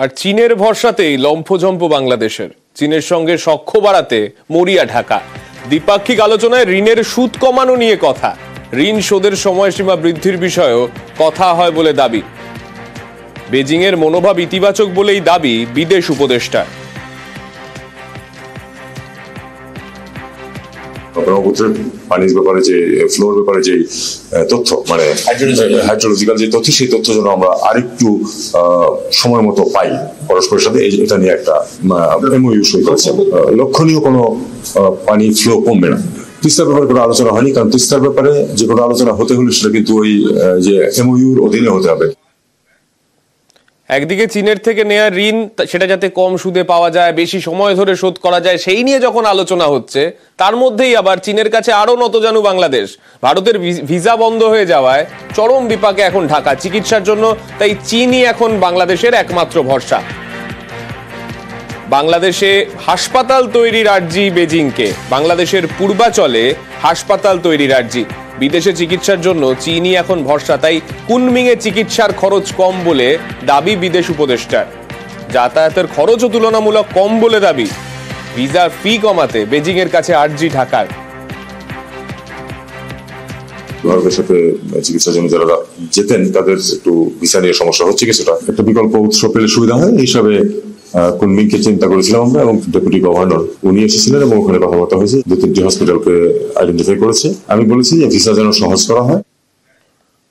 আর চীনের ভরসাতেই লম্ফঝম্প বাংলাদেশের। চীনের সঙ্গে সখ্য বাড়াতে মরিয়া ঢাকা। দ্বিপাক্ষিক আলোচনায় ঋণের সুদ কমানো নিয়ে কথা, ঋণ শোধের সময়সীমা বৃদ্ধির বিষয়েও কথা হয় বলে দাবি। বেজিং এর মনোভাব ইতিবাচক বলেই দাবি বিদেশ উপদেষ্টা। ব্রহ্মপুত্রের পানির ব্যাপারে যে ফ্লোর ব্যাপারে যে তথ্য, মানে হাইড্রোলজিক্যাল যে তথ্য, সেই তথ্য যেন আমরা আরেকটু সময় মতো পাই পরস্পরের সাথে, এটা নিয়ে একটা এমওইউ সই করেছে। লক্ষণীয় কোনো পানি ফ্লো কমবে না। তিস্তার ব্যাপারে কোনো আলোচনা হয়নি, কারণ তিস্তার ব্যাপারে যে কোনো আলোচনা হতে হলে সেটা কিন্তু ওই যে এমওইউর অধীনে হতে হবে। একদিকে চীনের থেকে নেওয়া ঋণ সেটা যাতে কম সুদে পাওয়া যায়, বেশি সময় ধরে শোধ করা যায়, সেই নিয়ে যখন আলোচনা হচ্ছে, তার মধ্যেই আবার চীনের কাছে আরো নতজানু বাংলাদেশ। ভারতের ভিসা বন্ধ হয়ে যাওয়ায় চরম বিপাকে এখন ঢাকা চিকিৎসার জন্য। তাই চীনই এখন বাংলাদেশের একমাত্র ভরসা। বাংলাদেশে হাসপাতাল তৈরির আর্জি বেজিংকে। বাংলাদেশের পূর্বাচলে হাসপাতাল তৈরির আর্জি। বিদেশে চিকিৎসার জন্য চীনই এখন ভরসা। তাই কুনমিংয়ে চিকিৎসার খরচ কম বলে দাবি বিদেশ উপদেষ্টার। যাতায়াতের খরচও তুলনামূলক কম বলে দাবি। ভিসার ফি কমাতে বেজিং এর কাছে আর্জি ঢাকার। ভারতের সাথে চিকিৎসার জন্য যারা যেতেন তাদের একটু ভিসা নিয়ে সমস্যা হচ্ছে, কিছুটা একটা বিকল্প উৎস পেলে সুবিধা হয় এই হিসাবে কুনমিংকে চিন্তা করেছিলাম আমরা, এবং ডেপুটি গভর্নর উনি এসেছিলেন এবং ওখানে কথাবার্তা হয়েছে। 2-3টি হসপিটালকে আইডেন্টিফাই করেছে। আমি বলেছি যে ভিসা যেন সহজ করা হয়।